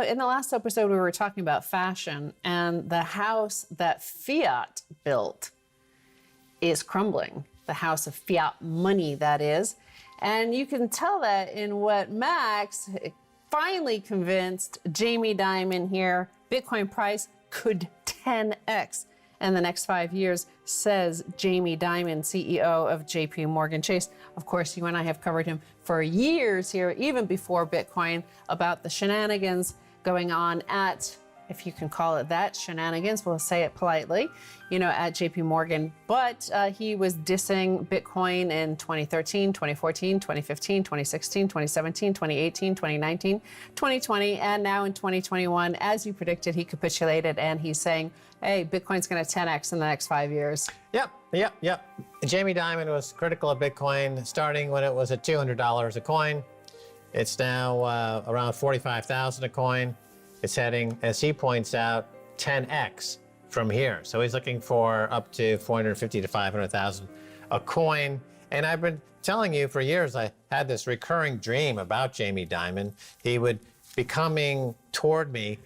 In the last episode, we were talking about fashion, and the house that fiat built is crumbling. The house of fiat money, that is. And you can tell that in what Max finally convinced Jamie Dimon here, Bitcoin price could 10x in the next 5 years, says Jamie Dimon, CEO of JP Morgan Chase. Of course, you and I have covered him for years here, even before Bitcoin, about the shenanigans going on at, if you can call it that, shenanigans, we'll say it politely, at JP Morgan. But he was dissing Bitcoin in 2013, 2014, 2015, 2016, 2017, 2018, 2019, 2020, and now in 2021. As you predicted, he capitulated, and he's saying, hey, Bitcoin's going to 10x in the next 5 years. Yep. Jamie Dimon was critical of Bitcoin starting when it was at $200 a coin. It's now around $45,000 a coin. It's heading, as he points out, 10x from here. So he's looking for up to 450 to 500,000 a coin. And I've been telling you for years, I had this recurring dream about Jamie Dimon. He would be coming toward me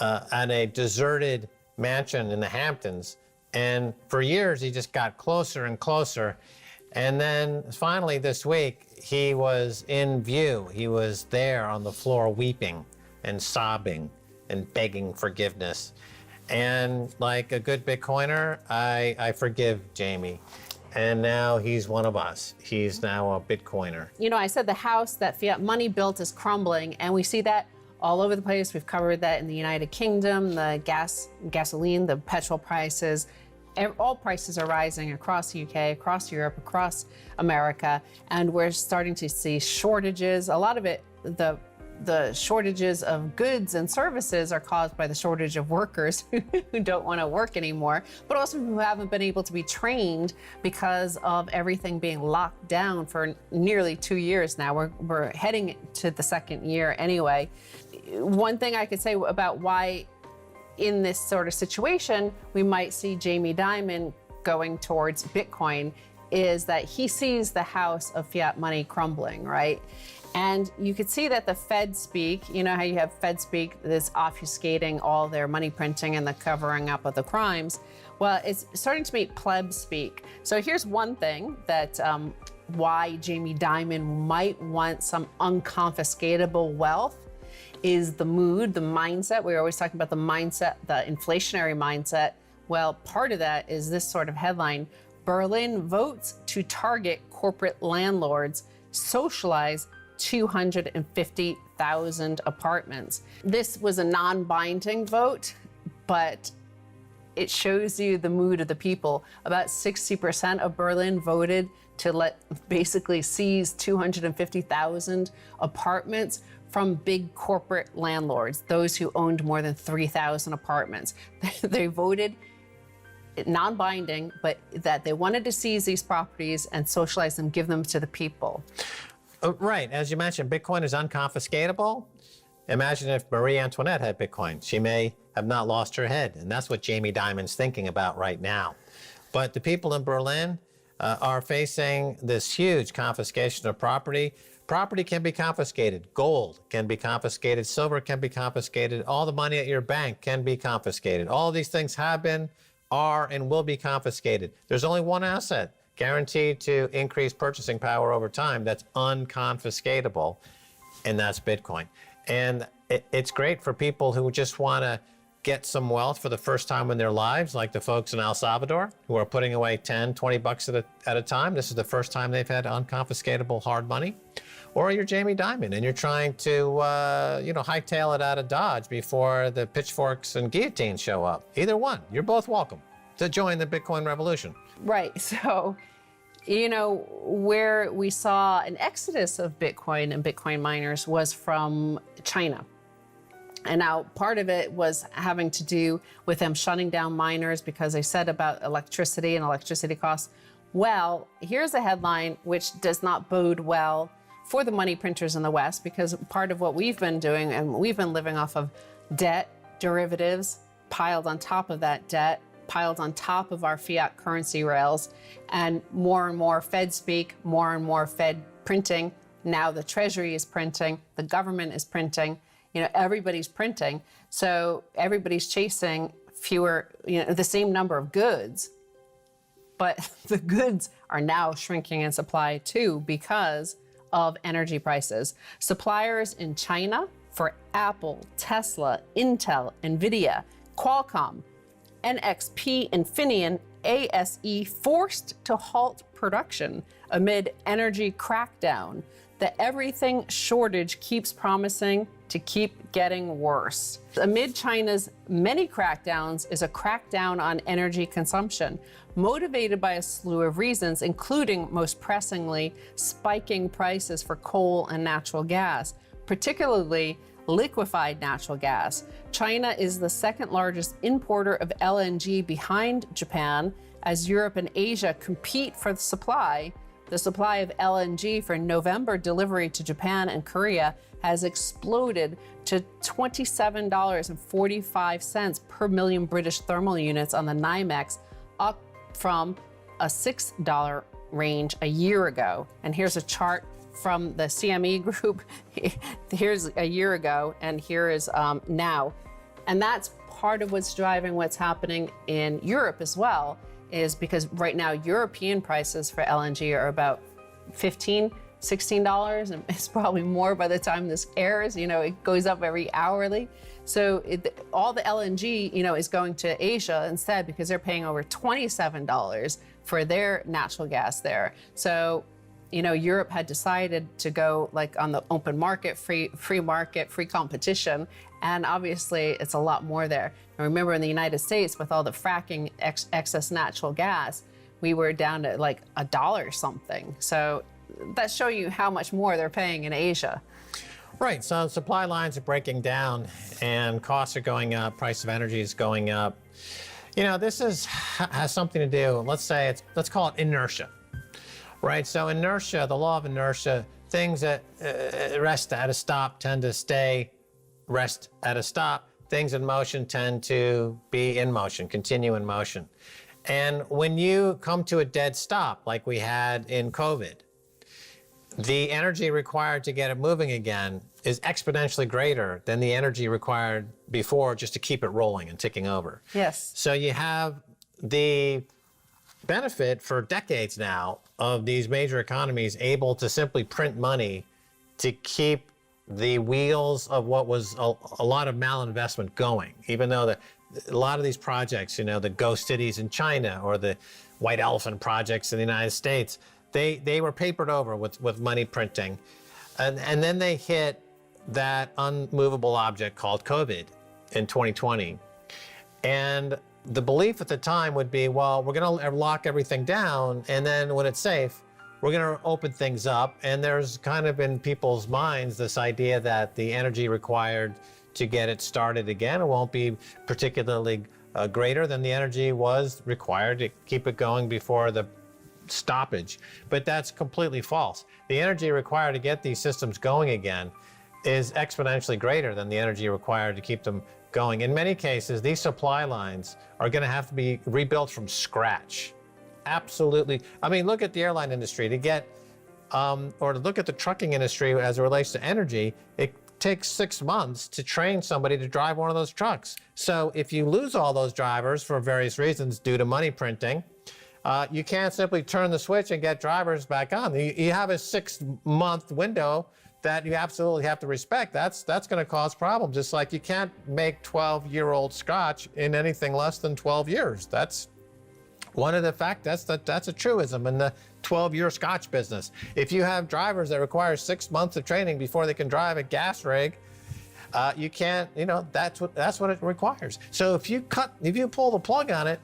at a deserted mansion in the Hamptons. And for years, he just got closer and closer. And then finally this week, he was in view. He was there on the floor weeping and sobbing and begging forgiveness. And like a good Bitcoiner, I forgive Jamie. And now he's one of us. He's now a Bitcoiner. I said the house that fiat money built is crumbling, and we see that all over the place. We've covered that in the United Kingdom, the gasoline, the petrol prices. All prices are rising across the UK, across Europe, across America, and we're starting to see shortages. A lot of it, the shortages of goods and services are caused by the shortage of workers who don't want to work anymore, but also who haven't been able to be trained because of everything being locked down for nearly 2 years now. We're heading to the second year anyway. One thing I could say about why in this sort of situation we might see Jamie Dimon going towards Bitcoin is that he sees the house of fiat money crumbling, right? And you could see that the Fed speak, how you have Fed speak that's obfuscating all their money printing and the covering up of the crimes. Well, it's starting to meet pleb speak. So here's one thing that why Jamie Dimon might want some unconfiscatable wealth is the mood, the mindset. We're always talking about the mindset, the inflationary mindset. Well, part of that is this sort of headline: Berlin votes to target corporate landlords, socialize 250,000 apartments. This was a non-binding vote, but it shows you the mood of the people. About 60% of Berlin voted to basically seize 250,000 apartments from big corporate landlords, those who owned more than 3,000 apartments. They voted non-binding, but that they wanted to seize these properties and socialize them, give them to the people. Right. As you mentioned, Bitcoin is unconfiscatable. Imagine if Marie Antoinette had Bitcoin. She may have not lost her head. And that's what Jamie Dimon's thinking about right now. But the people in Berlin are facing this huge confiscation of property. Property can be confiscated. Gold can be confiscated. Silver can be confiscated. All the money at your bank can be confiscated. All these things have been, are, and will be confiscated. There's only one asset guaranteed to increase purchasing power over time that's unconfiscatable, and that's Bitcoin. And it's great for people who just want to get some wealth for the first time in their lives, like the folks in El Salvador who are putting away 10, 20 bucks at a time. This is the first time they've had unconfiscatable hard money. Or you're Jamie Dimon and you're trying to, hightail it out of Dodge before the pitchforks and guillotines show up. Either one, you're both welcome to join the Bitcoin revolution. Right. So, where we saw an exodus of Bitcoin and Bitcoin miners was from China. And now part of it was having to do with them shutting down miners because they said about electricity and electricity costs. Well, here's a headline which does not bode well for the money printers in the West, because part of what we've been doing, and we've been living off of debt, derivatives, piled on top of that debt, piled on top of our fiat currency rails, and more Fed speak, more and more Fed printing. Now the Treasury is printing, the government is printing. everybody's printing. So everybody's chasing fewer, the same number of goods, but the goods are now shrinking in supply too because of energy prices. Suppliers in China for Apple, Tesla, Intel, Nvidia, Qualcomm, NXP, Infineon, ASE forced to halt production amid energy crackdown. The everything shortage keeps promising to keep getting worse. Amid China's many crackdowns is a crackdown on energy consumption, motivated by a slew of reasons, including, most pressingly, spiking prices for coal and natural gas, particularly liquefied natural gas. China is the second largest importer of LNG behind Japan. As Europe and Asia compete for the supply of LNG for November delivery to Japan and Korea has exploded to $27.45 per million British thermal units on the NYMEX, up from a $6 range a year ago. And here's a chart from the CME group. Here's a year ago, and here is now. And that's part of what's driving what's happening in Europe as well, is because right now European prices for LNG are about $15, $16, and it's probably more by the time this airs. It goes up every hourly. So all the LNG, is going to Asia instead, because they're paying over $27 for their natural gas there. So, Europe had decided to go like on the open market, free market, free competition. And obviously it's a lot more there. And remember, in the United States, with all the fracking excess natural gas, we were down to like $1 something. So that shows you how much more they're paying in Asia. Right, so supply lines are breaking down and costs are going up, price of energy is going up. This has something to do, let's call it inertia, right? So inertia, the law of inertia, things that rest at a stop tend to rest at a stop. Things in motion tend to be in motion, continue in motion. And when you come to a dead stop, like we had in COVID, the energy required to get it moving again is exponentially greater than the energy required before just to keep it rolling and ticking over. Yes. So you have the benefit for decades now of these major economies able to simply print money to keep the wheels of what was a lot of malinvestment going, even though a lot of these projects, the ghost cities in China or the white elephant projects in the United States, they were papered over with money printing. And then they hit that unmovable object called COVID in 2020. And the belief at the time would be, well, we're going to lock everything down, and then when it's safe, we're going to open things up. And there's kind of in people's minds this idea that the energy required to get it started again won't be particularly greater than the energy was required to keep it going before the stoppage. But that's completely false. The energy required to get these systems going again is exponentially greater than the energy required to keep them going. In many cases, these supply lines are going to have to be rebuilt from scratch. Absolutely. I mean, look at the airline industry to get, or to look at the trucking industry as it relates to energy. It takes 6 months to train somebody to drive one of those trucks. So if you lose all those drivers for various reasons due to money printing, you can't simply turn the switch and get drivers back on. You have a 6-month window that you absolutely have to respect. That's going to cause problems. Just like you can't make 12-year-old scotch in anything less than 12 years. That's one of the facts. That's a truism in the 12-year scotch business. If you have drivers that require 6 months of training before they can drive a gas rig, you can't. That's what it requires. So if you pull the plug on it,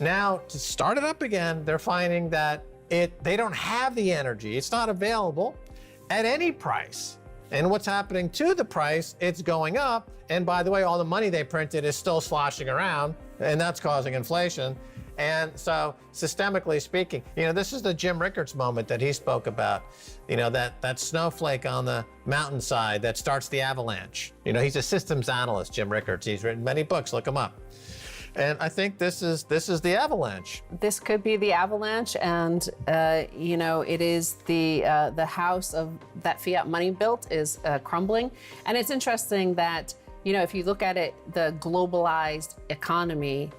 now to start it up again, they're finding that they don't have the energy. It's not available at any price. And what's happening to the price? It's going up. And by the way, all the money they printed is still sloshing around, and that's causing inflation. And so systemically speaking, this is the Jim Rickards moment that he spoke about, that snowflake on the mountainside that starts the avalanche. He's a systems analyst, Jim Rickards. He's written many books, look him up. And I think this is the avalanche. This could be the avalanche, and you know, it is the house of that fiat money built is crumbling. And it's interesting that, you know, if you look at it, the globalized economy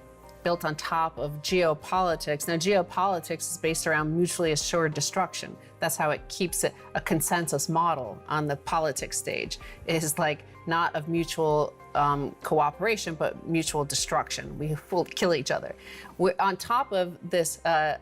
built on top of geopolitics. Now, geopolitics is based around mutually assured destruction. That's how it keeps it a consensus model on the politics stage. It is like not of mutual cooperation, but mutual destruction. We will kill each other. On top of this, that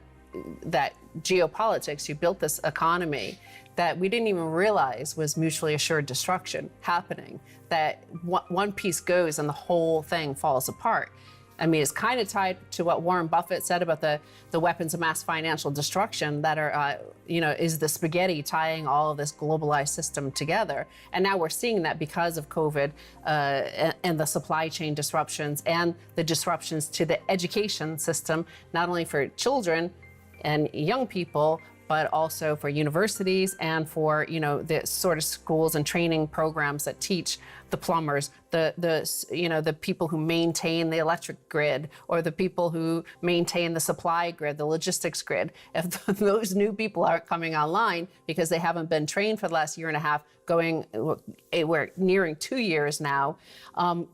geopolitics, you built this economy that we didn't even realize was mutually assured destruction happening, that one piece goes and the whole thing falls apart. I mean, it's kind of tied to what Warren Buffett said about the weapons of mass financial destruction that are, you know, is the spaghetti tying all of this globalized system together. And now we're seeing that because of COVID and the supply chain disruptions and the disruptions to the education system, not only for children and young people, but also for universities and for, you know, the sort of schools and training programs that teach the plumbers, the people who maintain the electric grid, or the people who maintain the supply grid, the logistics grid. If those new people aren't coming online because they haven't been trained for the last year and a half, we're nearing 2 years now,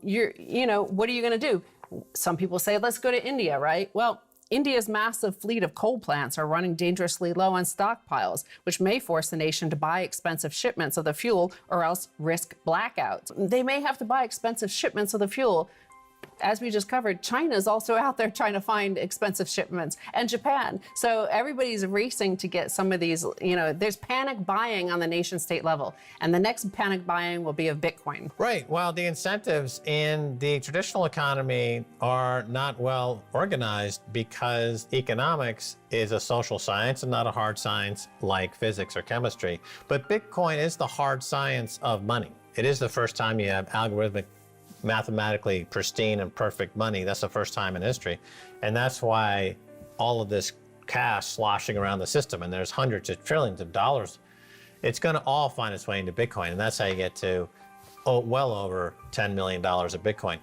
you know, what are you going to do? Some people say, let's go to India, right? Well, India's massive fleet of coal plants are running dangerously low on stockpiles, which may force the nation to buy expensive shipments of the fuel or else risk blackouts. They may have to buy expensive shipments of the fuel. As we just covered, China is also out there trying to find expensive shipments, and Japan. So everybody's racing to get some of these, you know, there's panic buying on the nation state level. And the next panic buying will be of Bitcoin. Right. Well, the incentives in the traditional economy are not well organized because economics is a social science and not a hard science like physics or chemistry. But Bitcoin is the hard science of money. It is the first time you have algorithmic, mathematically pristine and perfect money. That's the first time in history. And that's why all of this cash sloshing around the system, and there's hundreds of trillions of dollars, it's going to all find its way into Bitcoin. And that's how you get to well over $10 million of Bitcoin.